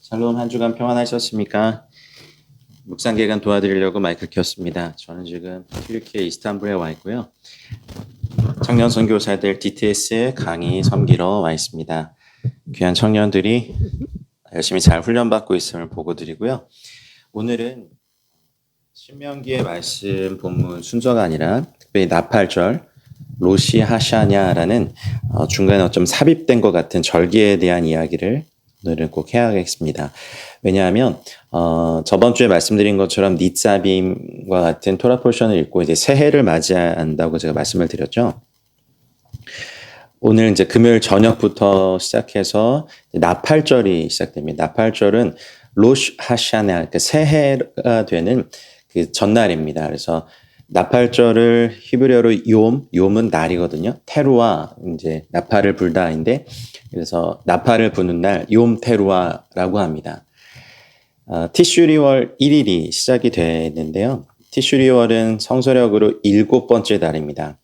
샬롬, 한 주간 평안하셨습니까? 묵상 기간 도와드리려고 마이크를 켰습니다. 저는 지금 튀르키예 이스탄불에 와 있고요. 청년 선교사들 DTS 강의 섬기러 와 있습니다. 귀한 청년들이 열심히 잘 훈련받고 있음을 보고 드리고요. 오늘은 신명기의 말씀 본문 순서가 아니라 특별히 나팔절 로시 하샤냐라는 중간에 좀 삽입된 것 같은 절기에 대한 이야기를 오늘은 꼭 해야겠습니다. 왜냐하면 저번 주에 말씀드린 것처럼 닛사빔과 같은 토라 포션을 읽고 이제 새해를 맞이한다고 제가 말씀을 드렸죠. 오늘 이제 금요일 저녁부터 시작해서 나팔절이 시작됩니다. 나팔절은 로시 하샤냐, 그러니까 새해가 되는 그 전날입니다. 그래서 나팔절을 히브리어로 욤은 날이거든요. 테루아, 이제 나팔을 불다인데, 그래서 나팔을 부는 날 욤 테루아라고 합니다. 티슈리월 1일이 시작이 되는데요. 티슈리월은 성서력으로 7번째 달입니다.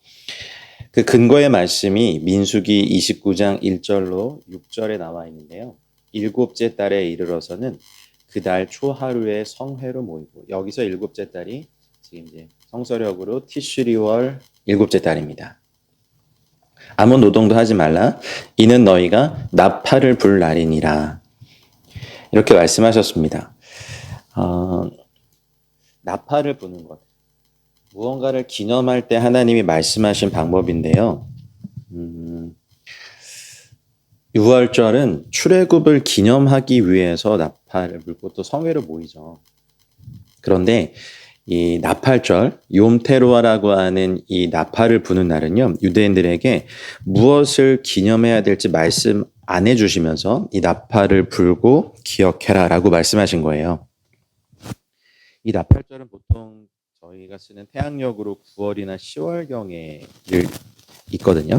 그 근거의 말씀이 민수기 29장 1절로 6절에 나와 있는데요. 7째 달에 이르러서는 그 달 초하루에 성회로 모이고, 여기서 7째 달이 지금 이제 성서력으로 티슈리월 7째 달입니다. 아무 노동도 하지 말라. 이는 너희가 나팔을 불 날이니라. 이렇게 말씀하셨습니다. 나팔을 부는 것. 무언가를 기념할 때 하나님이 말씀하신 방법인데요. 6월절은 출애굽을 기념하기 위해서 나팔을 불고 또 성회로 모이죠. 그런데 이 나팔절, 욤테루아라고 하는 이 나팔을 부는 날은요, 유대인들에게 무엇을 기념해야 될지 말씀 안 해주시면서 이 나팔을 불고 기억해라라고 말씀하신 거예요. 이 나팔절은 보통 저희가 쓰는 태양력으로 9월이나 10월경에 있거든요.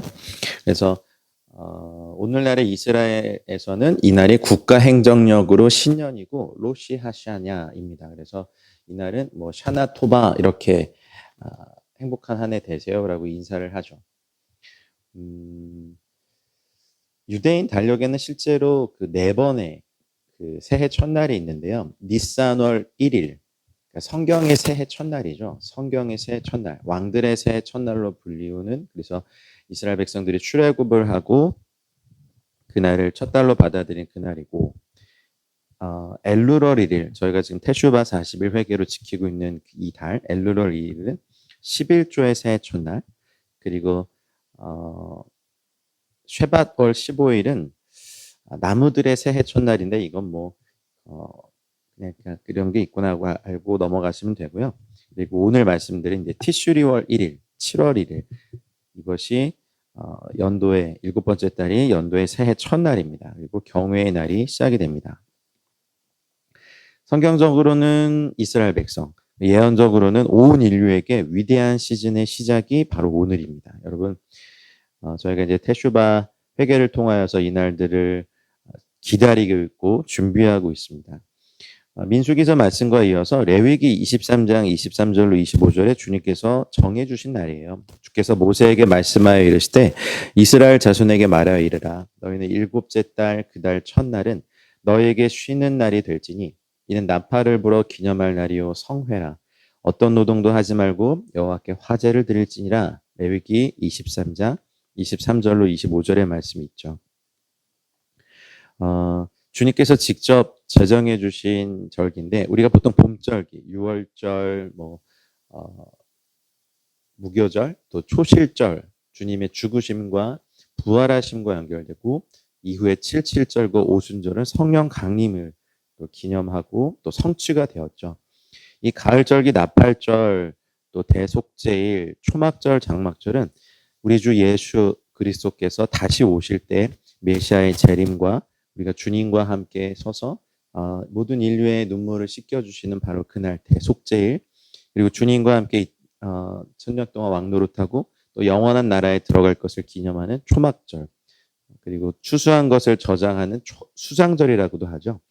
그래서 오늘날의 이스라엘에서는 이날이 국가행정력으로 신년이고 로시 하샤냐입니다. 그래서 이날은 뭐 샤나토바 이렇게 행복한 한 해 되세요라고 인사를 하죠. 유대인 달력에는 실제로 그 4번의 그 새해 첫날이 있는데요. 니산월 1일, 그러니까 성경의 새해 첫날이죠. 성경의 새해 첫날, 왕들의 새해 첫날로 불리우는, 그래서 이스라엘 백성들이 출애굽을 하고 그날을 첫 달로 받아들인 그날이고, 엘루럴 1일, 저희가 지금 테슈바 40일 회개로 지키고 있는 이 달, 엘루럴 1일은 11조의 새해 첫날, 그리고 쉐밧월 15일은 나무들의 새해 첫날인데, 이건 뭐 그냥 그런 게 있구나 하고 알고 넘어가시면 되고요. 그리고 오늘 말씀드린 이제 티슈리월 1일, 7월 1일, 이것이 연도의 7번째 달이 연도의 새해 첫날입니다. 그리고 경외의 날이 시작이 됩니다. 성경적으로는 이스라엘 백성, 예언적으로는 온 인류에게 위대한 시즌의 시작이 바로 오늘입니다. 여러분, 저희가 이제 테슈바 회개를 통하여서 이 날들을 기다리고 있고 준비하고 있습니다. 민수기서 말씀과 이어서 레위기 23장 23절로 25절에 주님께서 정해주신 날이에요. 주께서 모세에게 말씀하여 이르시되 이스라엘 자손에게 말하여 이르라. 너희는 7째 달 그 달 첫날은 너희에게 쉬는 날이 될지니 이는 나팔을 불어 기념할 날이요 성회라. 어떤 노동도 하지 말고 여호와께 화제를 드릴지니라. 레위기 23장 23절로 25절의 말씀이 있죠. 주님께서 직접 제정해 주신 절기인데, 우리가 보통 봄절기, 6월절, 무교절, 또 초실절, 주님의 죽으심과 부활하심과 연결되고, 이후에 77절과 오순절은 성령 강림을 또 기념하고 또 성취가 되었죠. 이 가을절기, 나팔절, 또 대속제일, 초막절, 장막절은 우리 주 예수 그리스도께서 다시 오실 때 메시아의 재림과 우리가 주님과 함께 서서 모든 인류의 눈물을 씻겨주시는 바로 그날 대속제일, 그리고 주님과 함께 천년 동안 왕노릇하고 또 영원한 나라에 들어갈 것을 기념하는 초막절, 그리고 추수한 것을 저장하는 수장절이라고도 하죠.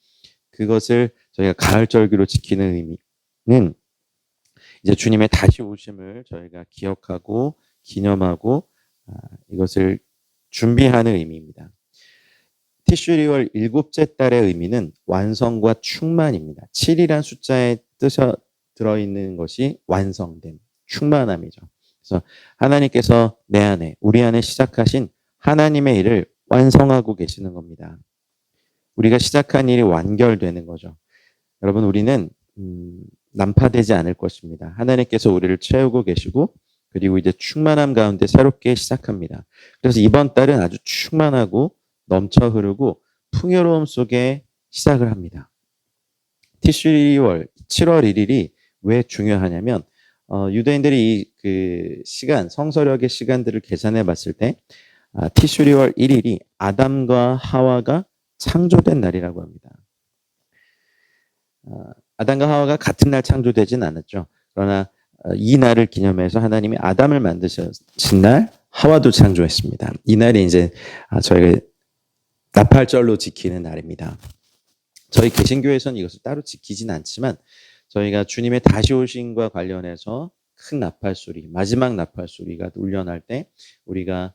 그것을 저희가 가을절기로 지키는 의미는 이제 주님의 다시 오심을 저희가 기억하고 기념하고 이것을 준비하는 의미입니다. 티슈리월 일곱째 달의 의미는 완성과 충만입니다. 7이란 숫자에 뜻이 들어있는 것이 완성됨, 충만함이죠. 그래서 하나님께서 내 안에, 우리 안에 시작하신 하나님의 일을 완성하고 계시는 겁니다. 우리가 시작한 일이 완결되는 거죠. 여러분, 우리는 난파되지 않을 것입니다. 하나님께서 우리를 채우고 계시고, 그리고 이제 충만함 가운데 새롭게 시작합니다. 그래서 이번 달은 아주 충만하고 넘쳐 흐르고 풍요로움 속에 시작을 합니다. 티슈리월 7월 1일이 왜 중요하냐면 유대인들이 그 시간, 성서력의 시간들을 계산해 봤을 때 티슈리월 1일이 아담과 하와가 창조된 날이라고 합니다. 아담과 하와가 같은 날 창조되진 않았죠. 그러나 이 날을 기념해서 하나님이 아담을 만드신 날 하와도 창조했습니다. 이 날이 이제 저희가 나팔절로 지키는 날입니다. 저희 개신교에서는 이것을 따로 지키진 않지만 저희가 주님의 다시 오심과 관련해서 큰 나팔소리, 마지막 나팔소리가 울려날 때 우리가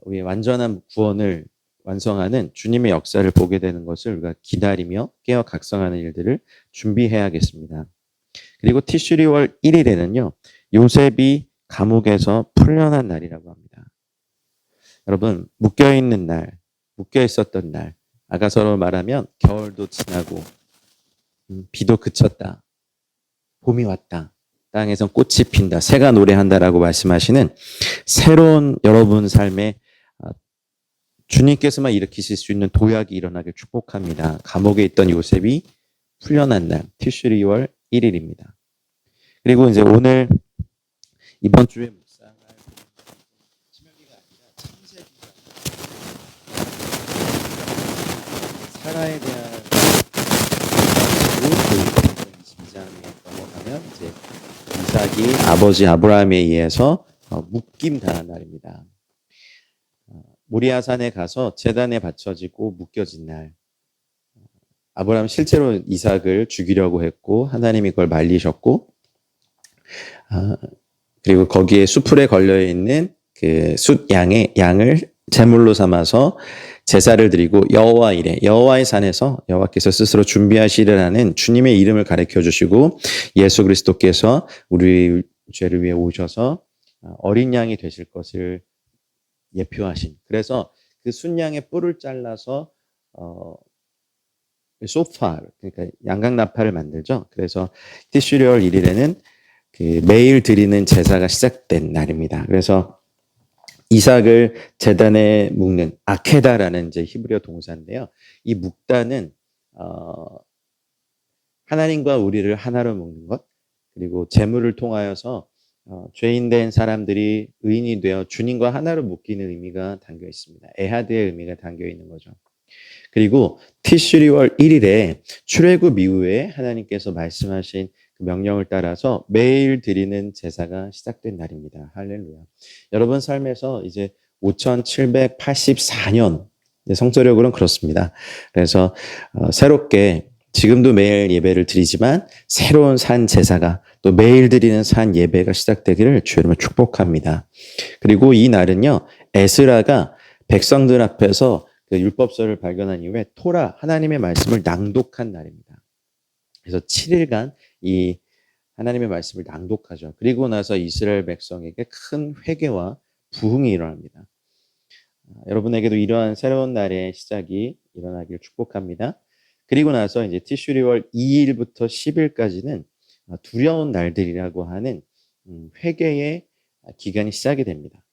우리의 완전한 구원을 완성하는 주님의 역사를 보게 되는 것을 우리가 기다리며 깨어 각성하는 일들을 준비해야겠습니다. 그리고 티슈리월 1일에는요. 요셉이 감옥에서 풀려난 날이라고 합니다. 여러분, 묶여있는 날, 묶여있었던 날, 아가서로 말하면 겨울도 지나고 비도 그쳤다. 봄이 왔다. 땅에선 꽃이 핀다. 새가 노래한다라고 말씀하시는 새로운 여러분 삶에 주님께서만 일으키실 수 있는 도약이 일어나길 축복합니다. 감옥에 있던 요셉이 풀려난 날, 티슈리월 1일입니다. 그리고 이제 오늘 이번 주에 묵상할 신명기가 아니라 창세기가 사라에 대한 22장에 넘어가면 이제 이삭이 아버지 아브라함에 의해서 묶임 당한 날입니다. 모리아산에 가서 제단에 바쳐지고 묶여진 날. 아브라함 실제로 이삭을 죽이려고 했고 하나님이 그걸 말리셨고 그리고 거기에 수풀에 걸려 있는 그 숫 양을 제물로 삼아서 제사를 드리고 여호와 이레 여호와의 산에서 여호와께서 스스로 준비하시리라는 주님의 이름을 가르쳐 주시고 예수 그리스도께서 우리 죄를 위해 오셔서 어린 양이 되실 것을 예표하신. 그래서 그 순양의 뿔을 잘라서 소파, 그러니까 양각 나팔을 만들죠. 그래서 티슈리월 1일에는 그 매일 드리는 제사가 시작된 날입니다. 그래서 이삭을 제단에 묶는 아케다라는 이제 히브리어 동사인데요. 이 묶다는 하나님과 우리를 하나로 묶는 것, 그리고 제물을 통하여서 죄인된 사람들이 의인이 되어 주님과 하나로 묶이는 의미가 담겨 있습니다. 에하드의 의미가 담겨 있는 거죠. 그리고 티슈리월 1일에 출애굽 이후에 하나님께서 말씀하신 그 명령을 따라서 매일 드리는 제사가 시작된 날입니다. 할렐루야. 여러분 삶에서 이제 5784년 성서력으로는 그렇습니다. 그래서 새롭게 지금도 매일 예배를 드리지만 새로운 산 제사가 또 매일 드리는 산 예배가 시작되기를 주 이름으로 축복합니다. 그리고 이 날은요. 에스라가 백성들 앞에서 그 율법서를 발견한 이후에 토라 하나님의 말씀을 낭독한 날입니다. 그래서 7일간 이 하나님의 말씀을 낭독하죠. 그리고 나서 이스라엘 백성에게 큰 회개와 부흥이 일어납니다. 여러분에게도 이러한 새로운 날의 시작이 일어나길 축복합니다. 그리고 나서 이제 티슈리월 2일부터 10일까지는 두려운 날들이라고 하는 회개의 기간이 시작이 됩니다.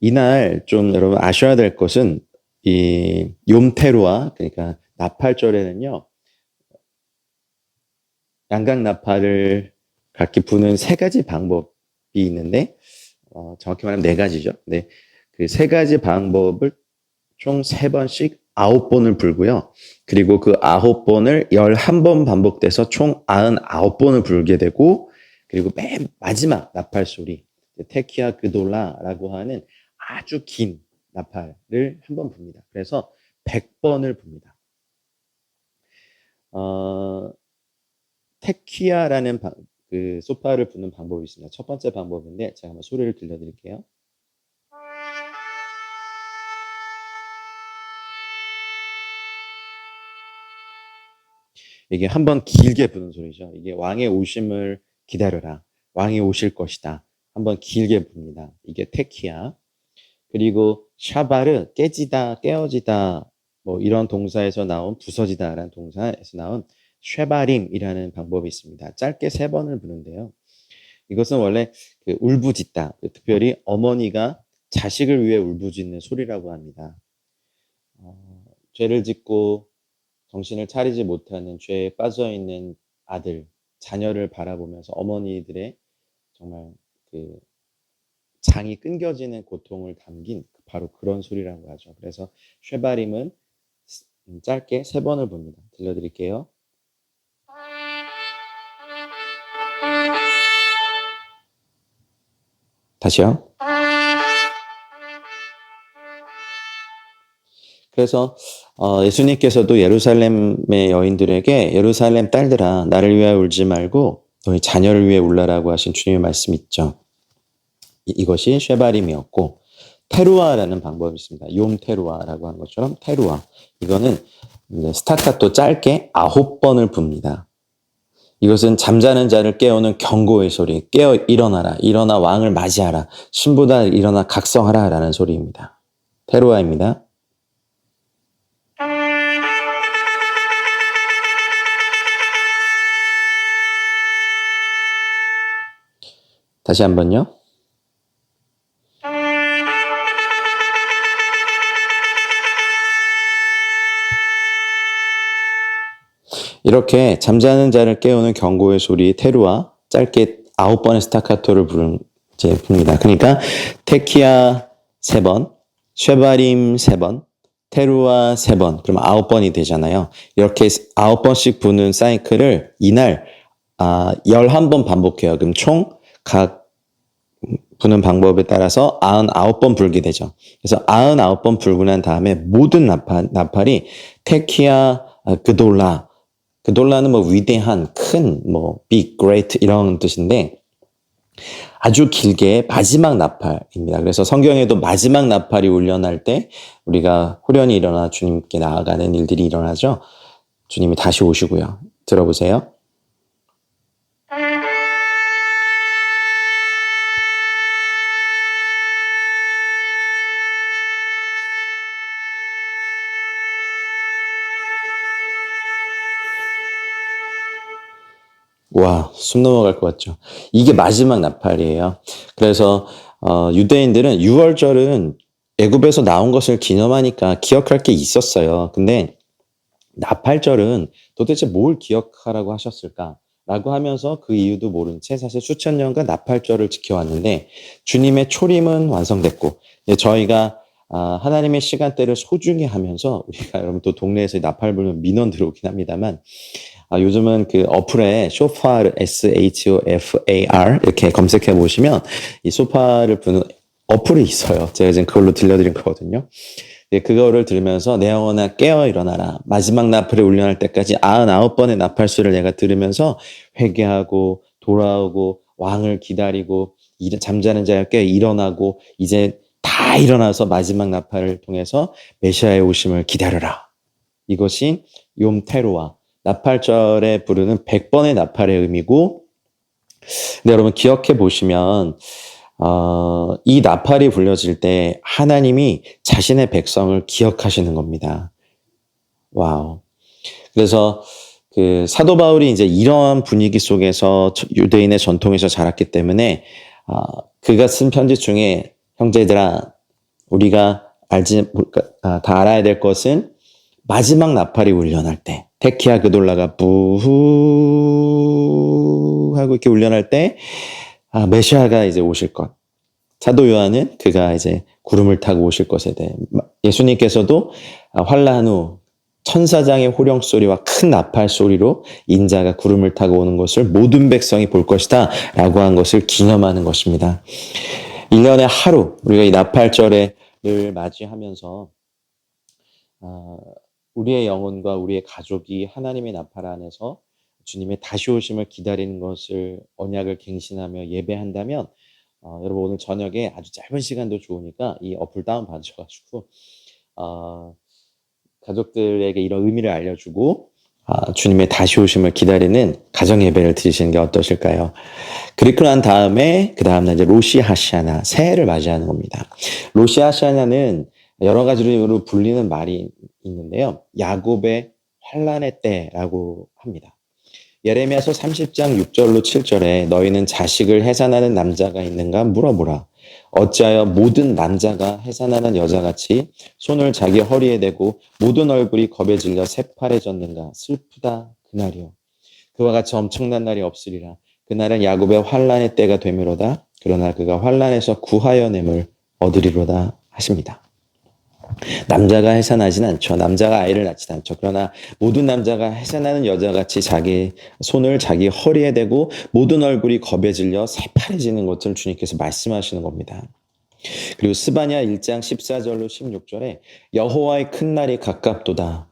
이날 좀 여러분 아셔야 될 것은 이 욤테루아 그러니까 나팔절에는요 양각 나팔을 각기 부는 세 가지 방법이 있는데 정확히 말하면 네 가지죠. 네, 그 세 가지 방법을 총 3번씩 9번을 불고요. 그리고 그 9번을 11번 반복돼서 총 99번을 불게 되고 그리고 맨 마지막 나팔 소리 테키아 그돌라라고 하는 아주 긴 나팔을 한 번 붑니다. 그래서 100번을 붑니다. 테키아라는 그 소파를 부는 방법이 있습니다. 첫 번째 방법인데 제가 한번 소리를 들려드릴게요. 이게 한번 길게 부는 소리죠. 이게 왕의 오심을 기다려라. 왕이 오실 것이다. 한번 길게 붑니다. 이게 테키야. 그리고 샤바르 깨지다, 깨어지다 뭐 이런 동사에서 나온 부서지다라는 동사에서 나온 쉐바림이라는 방법이 있습니다. 짧게 3번을 부는데요. 이것은 원래 그 울부짖다, 특별히 어머니가 자식을 위해 울부짖는 소리라고 합니다. 죄를 짓고 정신을 차리지 못하는 죄에 빠져 있는 아들, 자녀를 바라보면서 어머니들의 정말 그 장이 끊겨지는 고통을 담긴 바로 그런 소리라고 하죠. 그래서 쉐바림은 짧게 3번을 봅니다. 들려드릴게요. 다시요. 그래서 예수님께서도 예루살렘의 여인들에게 예루살렘 딸들아 나를 위하여 울지 말고 너희 자녀를 위해 울라라고 하신 주님의 말씀 있죠. 이것이 쉐바림이었고 테루아라는 방법이 있습니다. 욤 테루아라고 하는 것처럼 테루아. 이거는 스타카토 짧게 9번을 붑니다. 이것은 잠자는 자를 깨우는 경고의 소리. 깨어 일어나라. 일어나 왕을 맞이하라. 신부다 일어나 각성하라 라는 소리입니다. 테루아입니다. 다시 한번요. 이렇게 잠자는 자를 깨우는 경고의 소리 테루아 짧게 9번의 스타카토를 부릅니다. 그러니까 테키아 3번, 쉐바림 3번, 테루아 3번, 그럼 9번이 되잖아요. 이렇게 9번씩 부는 사이클을 이날 11번 반복해요. 그럼 총 각 부는 방법에 따라서 99번 불게 되죠. 그래서 99번 불고 난 다음에 모든 나팔이 테키아 그돌라, 그돌라는 뭐 위대한, 큰, 뭐 big, great 이런 뜻인데 아주 길게 마지막 나팔입니다. 그래서 성경에도 마지막 나팔이 울려날 때 우리가 호련히 일어나 주님께 나아가는 일들이 일어나죠. 주님이 다시 오시고요. 들어보세요. 와, 숨 넘어갈 것 같죠. 이게 마지막 나팔이에요. 그래서 유대인들은 6월절은 애굽에서 나온 것을 기념하니까 기억할 게 있었어요. 근데 나팔절은 도대체 뭘 기억하라고 하셨을까? 라고 하면서 그 이유도 모른 채 사실 수천 년간 나팔절을 지켜왔는데 주님의 초림은 완성됐고 저희가 하나님의 시간대를 소중히 하면서 우리가 여러분 또 동네에서 나팔 불면 민원 들어오긴 합니다만 요즘은 그 어플에 쇼파를 SHOFAR 이렇게 검색해 보시면 이 소파를 부는 어플이 있어요. 제가 지금 그걸로 들려드린 거거든요. 그거를 들으면서 내 영혼아 깨어 일어나라. 마지막 나팔이 울려날 때까지 99번의 나팔수를 내가 들으면서 회개하고 돌아오고 왕을 기다리고 잠자는 자가 깨어 일어나고 이제 다 일어나서 마지막 나팔을 통해서 메시아의 오심을 기다려라. 이것이 욤테루아. 나팔절에 부르는 100번의 나팔의 의미고 근데 여러분 기억해 보시면 이 나팔이 불려질 때 하나님이 자신의 백성을 기억하시는 겁니다. 와우. 그래서 그 사도 바울이 이제 이러한 분위기 속에서 유대인의 전통에서 자랐기 때문에 그가 쓴 편지 중에 형제들아 우리가 다 알아야 될 것은 마지막 나팔이 울려날 때 테키아 그돌라가 부후 하고 이렇게 울려날 때 메시아가 이제 오실 것. 사도 요한은 그가 이제 구름을 타고 오실 것에 대해 예수님께서도 환란 후 천사장의 호령 소리와 큰 나팔 소리로 인자가 구름을 타고 오는 것을 모든 백성이 볼 것이다 라고 한 것을 기념하는 것입니다. 1년에 하루 우리가 이 나팔절을 맞이하면서 우리의 영혼과 우리의 가족이 하나님의 나팔 안에서 주님의 다시 오심을 기다리는 것을 언약을 갱신하며 예배한다면 여러분 오늘 저녁에 아주 짧은 시간도 좋으니까 이 어플 다운 받으셔가지고 가족들에게 이런 의미를 알려주고 주님의 다시 오심을 기다리는 가정 예배를 드리시는 게 어떠실까요? 그리고 난 다음에 그 다음날 이제 로시 하시아나 새해를 맞이하는 겁니다. 로시 하시아나는 여러 가지로 불리는 말이 있는데요. 야곱의 환란의 때라고 합니다. 예레미야서 30장 6절로 7절에 너희는 자식을 해산하는 남자가 있는가 물어보라. 어찌하여 모든 남자가 해산하는 여자같이 손을 자기 허리에 대고 모든 얼굴이 겁에 질려 새파래졌는가. 슬프다 그날이요. 그와 같이 엄청난 날이 없으리라. 그날은 야곱의 환란의 때가 되미로다. 그러나 그가 환란에서 구하여냄을 얻으리로다 하십니다. 남자가 해산하진 않죠. 남자가 아이를 낳진 않죠. 그러나 모든 남자가 해산하는 여자같이 자기 손을 자기 허리에 대고 모든 얼굴이 겁에 질려 새파래지는 것을 주님께서 말씀하시는 겁니다. 그리고 스바냐 1장 14절로 16절에 여호와의 큰 날이 가깝도다.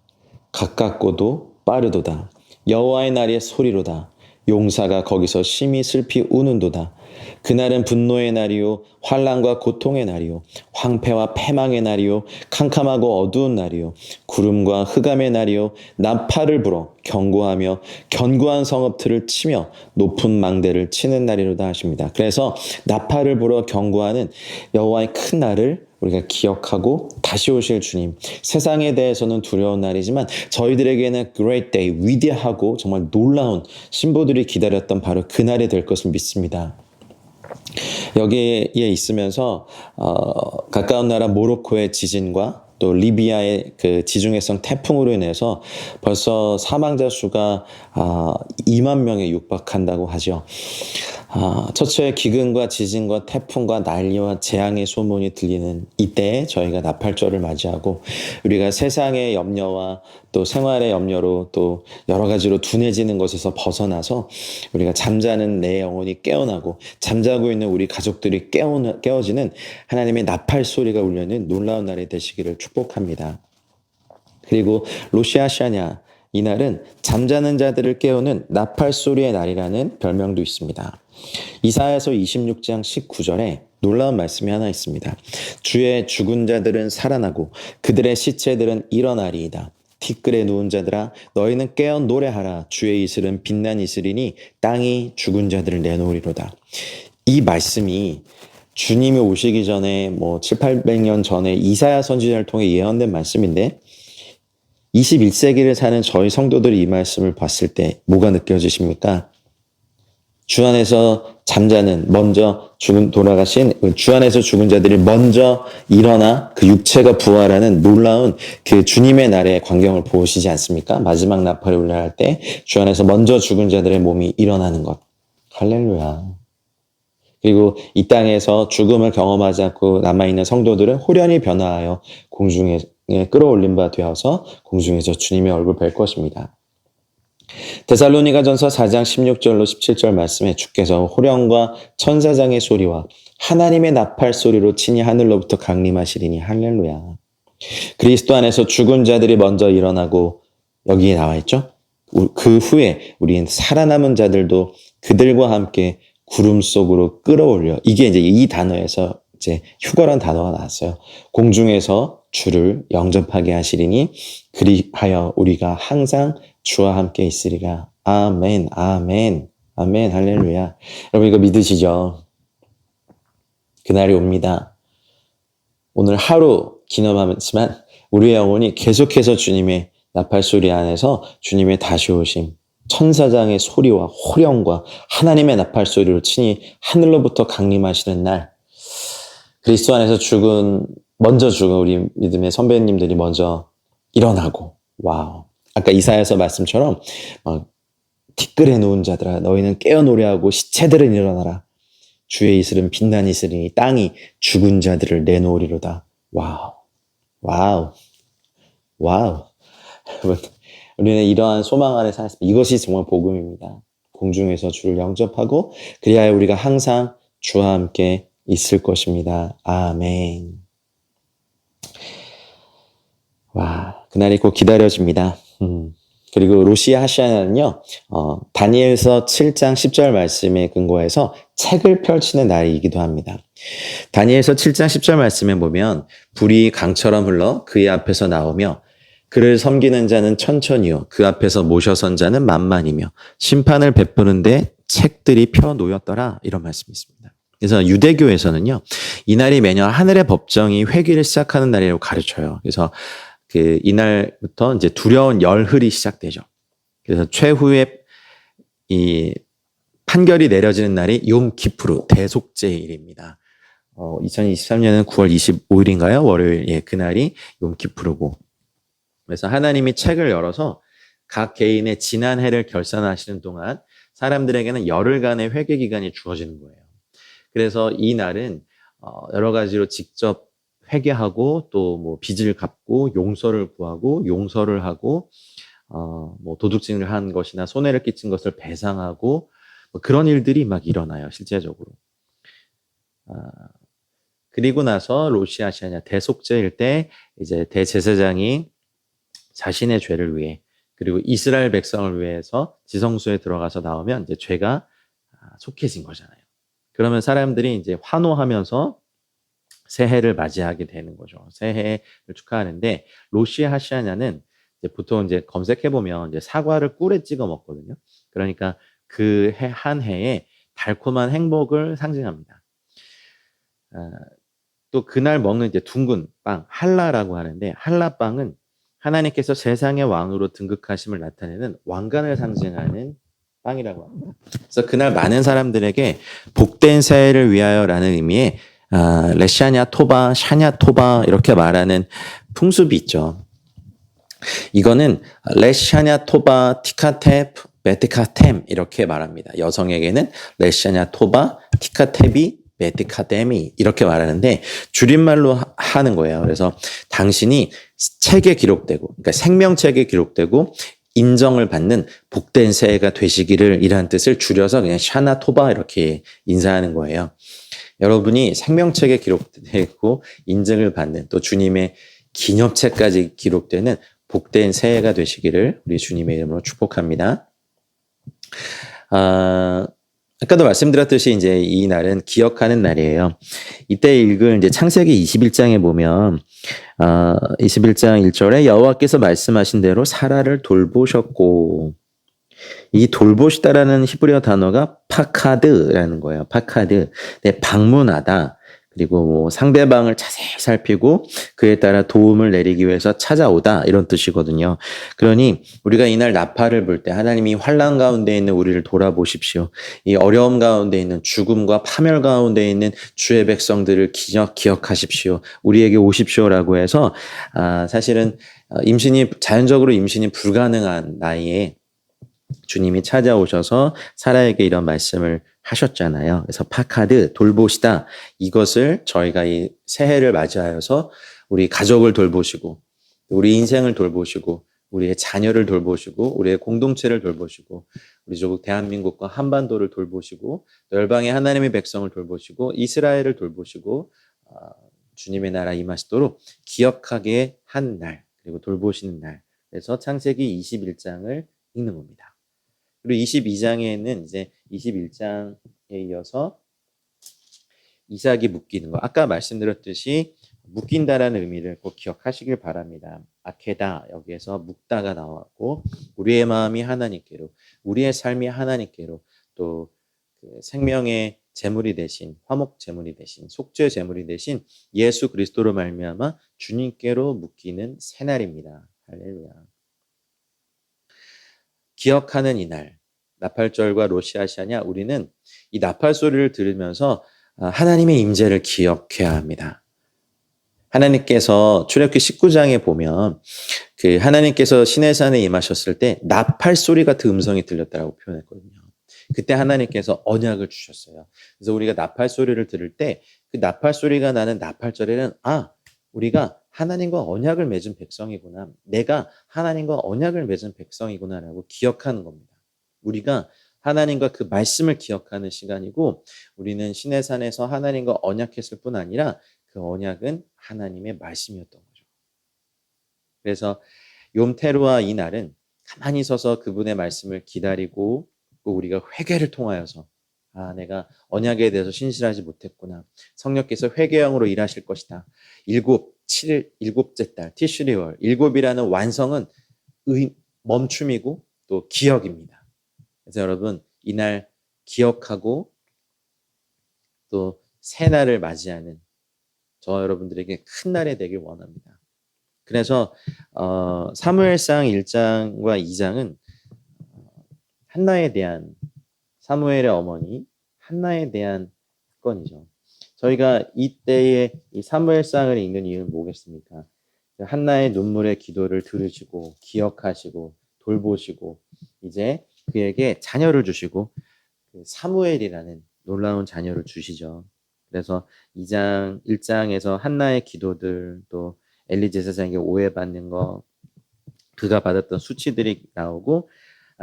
가깝고도 빠르도다. 여호와의 날의 소리로다. 용사가 거기서 심히 슬피 우는도다. 그날은 분노의 날이요 환난과 고통의 날이요 황폐와 패망의 날이요 캄캄하고 어두운 날이요 구름과 흑암의 날이요 나팔을 불어 경고하며 견고한 성읍들을 치며 높은 망대를 치는 날이로다 하십니다. 그래서 나팔을 불어 경고하는 여호와의 큰 날을 우리가 기억하고 다시 오실 주님, 세상에 대해서는 두려운 날이지만 저희들에게는 great day, 위대하고 정말 놀라운 신부들이 기다렸던 바로 그 날이 될 것을 믿습니다. 여기에 있으면서 가까운 나라 모로코의 지진과 또 리비아의 그 지중해성 태풍으로 인해서 벌써 사망자 수가 2만 명에 육박한다고 하죠. 처처의 기근과 지진과 태풍과 난리와 재앙의 소문이 들리는 이때에 저희가 나팔절을 맞이하고 우리가 세상의 염려와 또 생활의 염려로 또 여러 가지로 둔해지는 것에서 벗어나서 우리가 잠자는 내 영혼이 깨어나고 잠자고 있는 우리 가족들이 깨어지는 하나님의 나팔 소리가 울리는 놀라운 날이 되시기를 축복합니다. 그리고 로시아샤냐, 이날은 잠자는 자들을 깨우는 나팔 소리의 날이라는 별명도 있습니다. 이사야서 26장 19절에 놀라운 말씀이 하나 있습니다. 주의 죽은 자들은 살아나고 그들의 시체들은 일어나리이다. 티끌에 누운 자들아 너희는 깨어 노래하라. 주의 이슬은 빛난 이슬이니 땅이 죽은 자들을 내놓으리로다. 이 말씀이 주님이 오시기 전에 7, 800년 전에 이사야 선지자를 통해 예언된 말씀인데 21세기를 사는 저희 성도들이 이 말씀을 봤을 때 뭐가 느껴지십니까? 주 안에서 잠자는 돌아가신 주 안에서 죽은 자들이 먼저 일어나 그 육체가 부활하는 놀라운 그 주님의 날의 광경을 보시지 않습니까? 마지막 나팔이 울려할 때 주 안에서 먼저 죽은 자들의 몸이 일어나는 것. 할렐루야. 그리고 이 땅에서 죽음을 경험하지 않고 남아있는 성도들은 호련히 변화하여 공중에 끌어올린 바 되어서 공중에서 주님의 얼굴 뵐 것입니다. 데살로니가전서 4장 16절로 17절 말씀에 주께서 호령과 천사장의 소리와 하나님의 나팔 소리로 친히 하늘로부터 강림하시리니 할렐루야. 그리스도 안에서 죽은 자들이 먼저 일어나고 여기에 나와 있죠. 그 후에 우리는 살아남은 자들도 그들과 함께 구름 속으로 끌어올려. 이게 이제 이 단어에서 이제 휴거란 단어가 나왔어요. 공중에서 주를 영접하게 하시리니 그리하여 우리가 항상 주와 함께 있으리라. 아멘, 아멘, 아멘, 할렐루야. 여러분 이거 믿으시죠? 그날이 옵니다. 오늘 하루 기념하지만 우리의 영혼이 계속해서 주님의 나팔소리 안에서 주님의 다시 오심, 천사장의 소리와 호령과 하나님의 나팔소리로 친히 하늘로부터 강림하시는 날, 그리스도 안에서 먼저 죽은 우리 믿음의 선배님들이 먼저 일어나고, 와우. 아까 이사야서 말씀처럼 티끌에 누운 자들아 너희는 깨어 노래하고 시체들은 일어나라. 주의 이슬은 빛난 이슬이니 땅이 죽은 자들을 내놓으리로다. 와우. 와우. 와우. 여러분, 우리는 이러한 소망 안에 살았습니다. 이것이 정말 복음입니다. 공중에서 주를 영접하고 그리하여 우리가 항상 주와 함께 있을 것입니다. 아멘. 와, 그날이 곧 기다려집니다. 그리고 로시아 하시아는요, 다니엘서 7장 10절 말씀에 근거해서 책을 펼치는 날이기도 합니다. 다니엘서 7장 10절 말씀에 보면 불이 강처럼 흘러 그의 앞에서 나오며 그를 섬기는 자는 천천히요 그 앞에서 모셔선 자는 만만이며 심판을 베푸는데 책들이 펴 놓였더라 이런 말씀이 있습니다. 그래서 유대교에서는요 이날이 매년 하늘의 법정이 회기를 시작하는 날이라고 가르쳐요. 그래서 그 이날부터 이제 두려운 열흘이 시작되죠. 그래서 최후의 이 판결이 내려지는 날이 욤 키푸르 대속죄일입니다. 2023년은 9월 25일인가요? 월요일. 예, 그날이 욤 키푸르고. 그래서 하나님이 책을 열어서 각 개인의 지난 해를 결산하시는 동안 사람들에게는 열흘간의 회개 기간이 주어지는 거예요. 그래서 이 날은 여러 가지로 직접 회개하고 또 뭐 빚을 갚고 용서를 구하고 용서를 하고 뭐 도둑질을 한 것이나 손해를 끼친 것을 배상하고 뭐 그런 일들이 막 일어나요, 실제적으로. 그리고 나서 로시아시아냐 대속죄일 때 이제 대제사장이 자신의 죄를 위해 그리고 이스라엘 백성을 위해서 지성소에 들어가서 나오면 이제 죄가 속해진 거잖아요. 그러면 사람들이 이제 환호하면서 새해를 맞이하게 되는 거죠. 새해를 축하하는데 로시아시아냐는 이제 보통 이제 검색해 보면 이제 사과를 꿀에 찍어 먹거든요. 그러니까 그 한 해에 달콤한 행복을 상징합니다. 또 그날 먹는 이제 둥근 빵 할라라고 하는데 할라빵은 하나님께서 세상의 왕으로 등극하심을 나타내는 왕관을 상징하는 빵이라고 합니다. 그래서 그날 많은 사람들에게 복된 새해를 위하여라는 의미의 레샤냐 토바, 샤냐 토바 이렇게 말하는 풍습이 있죠. 이거는 레샤냐 토바 티카테 베티카템 이렇게 말합니다. 여성에게는 레샤냐 토바 티카테비 베티카데미 이렇게 말하는데 줄임말로 하는 거예요. 그래서 당신이 책에 기록되고 그러니까 생명책에 기록되고 인정을 받는 복된 새해가 되시기를 이라는 뜻을 줄여서 그냥 샤나 토바 이렇게 인사하는 거예요. 여러분이 생명책에 기록되고 인정을 받는 또 주님의 기념책까지 기록되는 복된 새해가 되시기를 우리 주님의 이름으로 축복합니다. 아까도 말씀드렸듯이 이제 이 날은 기억하는 날이에요. 이때 읽을 이제 창세기 21장에 보면 21장 1절에 여호와께서 말씀하신 대로 사라를 돌보셨고 이 돌보시다라는 히브리어 단어가 파카드라는 거예요. 파카드. 네, 방문하다. 그리고 뭐 상대방을 자세히 살피고 그에 따라 도움을 내리기 위해서 찾아오다 이런 뜻이거든요. 그러니 우리가 이날 나팔을 불 때 하나님이 환난 가운데 있는 우리를 돌아보십시오. 이 어려움 가운데 있는 죽음과 파멸 가운데 있는 주의 백성들을 기억하십시오. 우리에게 오십시오라고 해서 사실은 자연적으로 임신이 불가능한 나이에 주님이 찾아오셔서 사라에게 이런 말씀을 하셨잖아요. 그래서 파카드 돌보시다 이것을 저희가 이 새해를 맞이하여서 우리 가족을 돌보시고 우리 인생을 돌보시고 우리의 자녀를 돌보시고 우리의 공동체를 돌보시고 우리 조국 대한민국과 한반도를 돌보시고 열방의 하나님의 백성을 돌보시고 이스라엘을 돌보시고 주님의 나라 임하시도록 기억하게 한 날 그리고 돌보시는 날. 그래서 창세기 21장을 읽는 겁니다. 그리고 22장에는 이제 21장에 이어서 이삭이 묶이는 거. 아까 말씀드렸듯이 묶인다라는 의미를 꼭 기억하시길 바랍니다. 아케다 여기에서 묶다가 나왔고 우리의 마음이 하나님께로 우리의 삶이 하나님께로 또 그 생명의 제물이 되신 화목 제물이 되신 속죄 제물이 되신 예수 그리스도로 말미암아 주님께로 묶이는 새날입니다. 할렐루야. 기억하는 이날 나팔절과 로시아시아냐 우리는 이 나팔 소리를 들으면서 하나님의 임재를 기억해야 합니다. 하나님께서 출애굽기 19장에 보면 그 하나님께서 시내산에 임하셨을 때 나팔 소리 같은 음성이 들렸다라고 표현했거든요. 그때 하나님께서 언약을 주셨어요. 그래서 우리가 나팔 소리를 들을 때 그 나팔 소리가 나는 나팔절에는 우리가 하나님과 언약을 맺은 백성이구나. 내가 하나님과 언약을 맺은 백성이구나라고 기억하는 겁니다. 우리가 하나님과 그 말씀을 기억하는 시간이고 우리는 시내산에서 하나님과 언약했을 뿐 아니라 그 언약은 하나님의 말씀이었던 거죠. 그래서 욤테루아 이 날은 가만히 서서 그분의 말씀을 기다리고 또 우리가 회개를 통하여서 내가 언약에 대해서 신실하지 못했구나. 성령께서 회개형으로 일하실 것이다. 7 일곱째 달 티슈리월, 일곱이라는 완성은 멈춤이고 또 기억입니다. 그래서 여러분 이날 기억하고 또 새날을 맞이하는 저 여러분들에게 큰 날이 되길 원합니다. 그래서 사무엘상 1장과 2장은 한나에 대한, 사무엘의 어머니 한나에 대한 건이죠. 저희가 이때의 이 사무엘상을 읽는 이유는 뭐겠습니까? 한나의 눈물의 기도를 들으시고 기억하시고 돌보시고 이제 그에게 자녀를 주시고 사무엘이라는 놀라운 자녀를 주시죠. 그래서 1장에서 한나의 기도들, 또 엘리 제사장에게 오해받는 거, 그가 받았던 수치들이 나오고,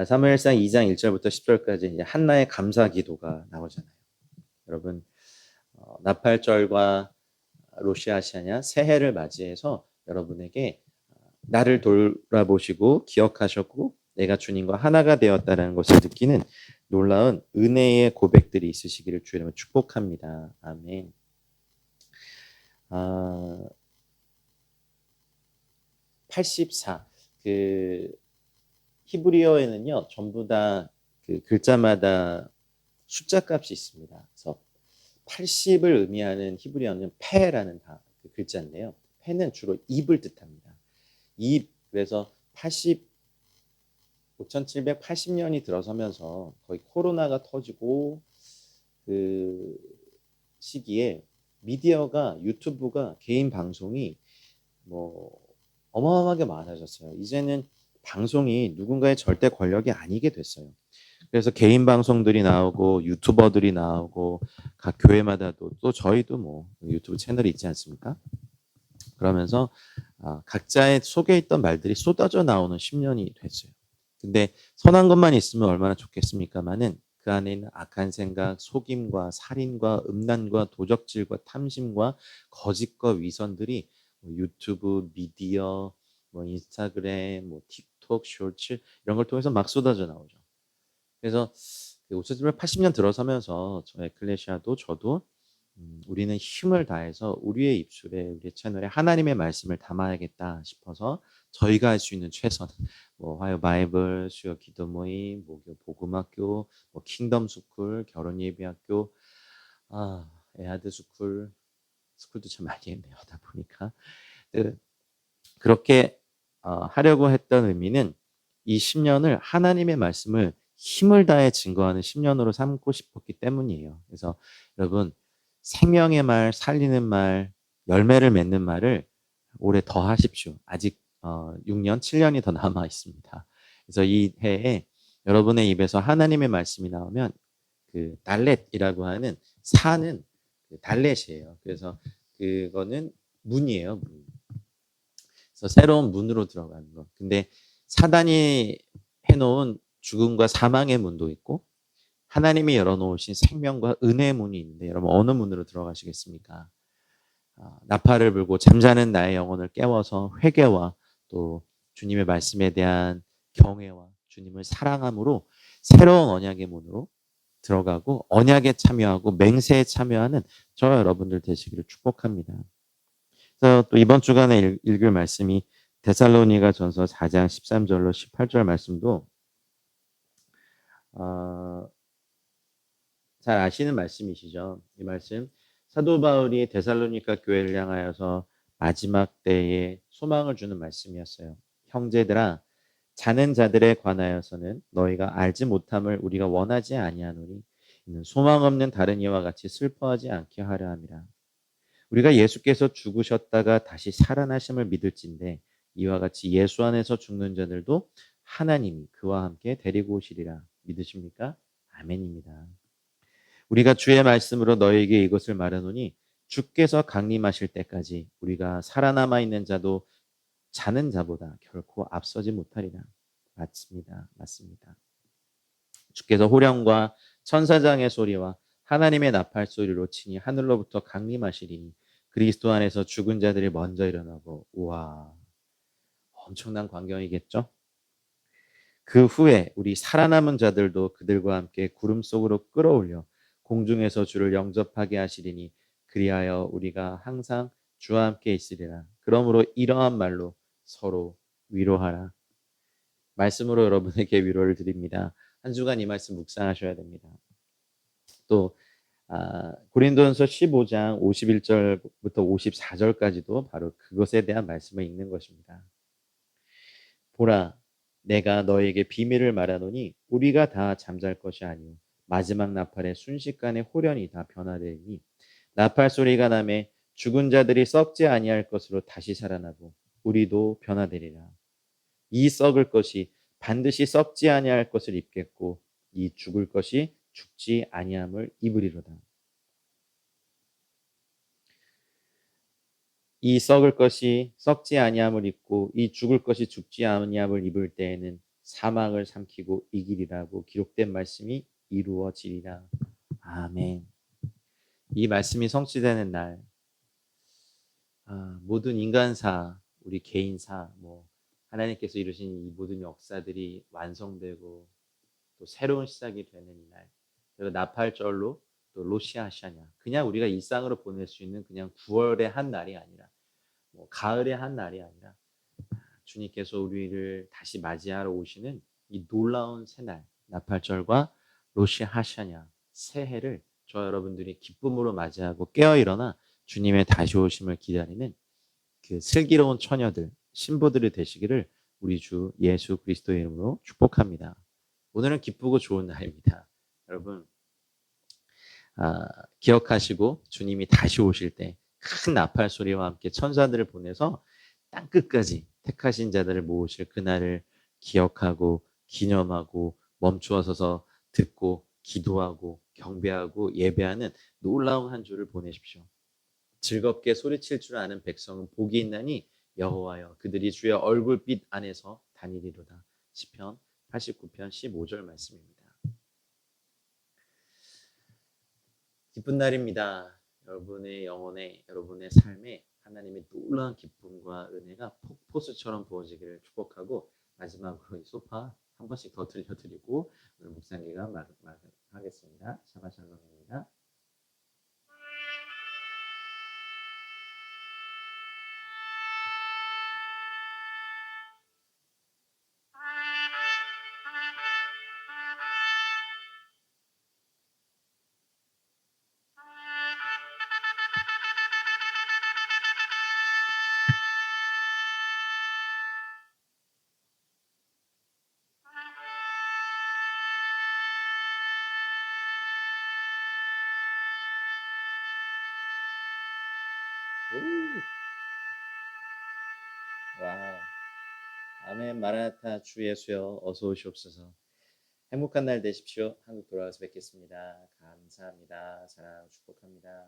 사무엘상 2장 1절부터 10절까지 이제 한나의 감사 기도가 나오잖아요. 여러분 나팔절과 로시아시아냐 새해를 맞이해서 여러분에게 나를 돌아보시고 기억하셨고 내가 주님과 하나가 되었다는 것을 느끼는 놀라운 은혜의 고백들이 있으시기를 주의 이름으로 축복합니다. 아멘. 84. 그 히브리어에는요 전부 다 그 글자마다 숫자 값이 있습니다. 그래서 80을 의미하는 히브리어는 페라는 그 글자인데요. 페는 주로 입을 뜻합니다. 입, 그래서 5780년이 들어서면서 거의 코로나가 터지고 그 시기에 미디어가, 유튜브가, 개인 방송이 뭐 어마어마하게 많아졌어요. 이제는 방송이 누군가의 절대 권력이 아니게 됐어요. 그래서 개인 방송들이 나오고 유튜버들이 나오고 각 교회마다도 또 저희도 뭐 유튜브 채널이 있지 않습니까? 그러면서 각자의 속에 있던 말들이 쏟아져 나오는 10년이 됐어요. 근데 선한 것만 있으면 얼마나 좋겠습니까마는 그 안에 있는 악한 생각, 속임과 살인과 음란과 도적질과 탐심과 거짓과 위선들이 유튜브, 미디어, 뭐 인스타그램, 뭐 틱톡, 쇼츠 이런 걸 통해서 막 쏟아져 나오죠. 그래서 5780년 들어서면서 저 에클레시아도 저도 우리는 힘을 다해서 우리의 입술에, 우리의 채널에 하나님의 말씀을 담아야겠다 싶어서 저희가 할 수 있는 최선, 뭐 화요 바이블, 수요 기도 모임, 목요 복음학교, 뭐 킹덤 스쿨, 결혼 예비학교, 에하드 스쿨도 참 많이 했네요. 하다 보니까 그렇게 하려고 했던 의미는 이 10년을 하나님의 말씀을 힘을 다해 증거하는 10년으로 삼고 싶었기 때문이에요. 그래서 여러분 생명의 말, 살리는 말, 열매를 맺는 말을 올해 더 하십시오. 아직 6년, 7년이 더 남아 있습니다. 그래서 이 해에 여러분의 입에서 하나님의 말씀이 나오면 그 달렛이라고 하는 사는 그 달렛이에요. 그래서 그거는 문이에요. 문. 그래서 새로운 문으로 들어가는 거. 근데 사단이 해놓은 죽음과 사망의 문도 있고 하나님이 열어놓으신 생명과 은혜의 문이 있는데 여러분 어느 문으로 들어가시겠습니까? 나팔을 불고 잠자는 나의 영혼을 깨워서 회개와 또 주님의 말씀에 대한 경외와 주님을 사랑함으로 새로운 언약의 문으로 들어가고 언약에 참여하고 맹세에 참여하는 저 여러분들 되시기를 축복합니다. 그래서 또 이번 주간에 읽을 말씀이 데살로니가 전서 4장 13절로 18절 말씀도 잘 아시는 말씀이시죠. 이 말씀 사도 바울이 데살로니가 교회를 향하여서 마지막 때에 소망을 주는 말씀이었어요. 형제들아 자는 자들에 관하여서는 너희가 알지 못함을 우리가 원하지 아니하노니 이는 소망 없는 다른 이와 같이 슬퍼하지 않게 하려 함이라. 우리가 예수께서 죽으셨다가 다시 살아나심을 믿을진데 이와 같이 예수 안에서 죽는 자들도 하나님이 그와 함께 데리고 오시리라. 믿으십니까? 아멘입니다. 우리가 주의 말씀으로 너희에게 이것을 말하노니 주께서 강림하실 때까지 우리가 살아남아 있는 자도 자는 자보다 결코 앞서지 못하리라. 맞습니다. 맞습니다. 주께서 호령과 천사장의 소리와 하나님의 나팔 소리로 치니 하늘로부터 강림하시리니 그리스도 안에서 죽은 자들이 먼저 일어나고 우와 엄청난 광경이겠죠? 그 후에 우리 살아남은 자들도 그들과 함께 구름 속으로 끌어올려 공중에서 주를 영접하게 하시리니 그리하여 우리가 항상 주와 함께 있으리라. 그러므로 이러한 말로 서로 위로하라. 말씀으로 여러분에게 위로를 드립니다. 한 주간 이 말씀 묵상하셔야 됩니다. 또 고린도전서 15장 51절부터 54절까지도 바로 그것에 대한 말씀을 읽는 것입니다. 보라, 내가 너에게 비밀을 말하노니 우리가 다 잠잘 것이 아니요 마지막 나팔의 순식간에 홀연히 다 변화되니 나팔 소리가 나매 죽은 자들이 썩지 아니할 것으로 다시 살아나고 우리도 변화되리라. 이 썩을 것이 반드시 썩지 아니할 것을 입겠고 이 죽을 것이 죽지 아니함을 입으리로다. 이 썩을 것이 썩지 아니함을 입고 이 죽을 것이 죽지 아니함을 입을 때에는 사망을 삼키고 이기리라고 기록된 말씀이 이루어지리라. 아멘. 이 말씀이 성취되는 날, 모든 인간사, 우리 개인사, 하나님께서 이루신 이 모든 역사들이 완성되고 또 새로운 시작이 되는 이날, 그리고 나팔절로 또 로시아샤냐, 그냥 우리가 일상으로 보낼 수 있는 그냥 9월의 한 날이 아니라 가을의 한 날이 아니라 주님께서 우리를 다시 맞이하러 오시는 이 놀라운 새날, 나팔절과 로시아샤냐, 새해를 저 여러분들이 기쁨으로 맞이하고 깨어 일어나 주님의 다시 오심을 기다리는 그 슬기로운 처녀들, 신부들이 되시기를 우리 주 예수 그리스도의 이름으로 축복합니다. 오늘은 기쁘고 좋은 날입니다. 여러분, 기억하시고 주님이 다시 오실 때 큰 나팔 소리와 함께 천사들을 보내서 땅 끝까지 택하신 자들을 모으실 그날을 기억하고 기념하고 멈추어 서서 듣고 기도하고 경배하고 예배하는 놀라운 한 주를 보내십시오. 즐겁게 소리칠 줄 아는 백성은 복이 있나니 여호와여 그들이 주의 얼굴빛 안에서 다니리로다. 시편 89편 15절 말씀입니다. 기쁜 날입니다. 여러분의 영혼에, 여러분의 삶에 하나님의 놀라운 기쁨과 은혜가 폭포수처럼 부어지기를 축복하고 마지막으로 이 소파 한 번씩 더 들려드리고 오늘 묵상 기간 마감하겠습니다. 샤바샬롬입니다. 와우. 아멘. 마라나타 주 예수여 어서 오시옵소서. 행복한 날 되십시오. 한국 돌아와서 뵙겠습니다. 감사합니다. 사랑 축복합니다.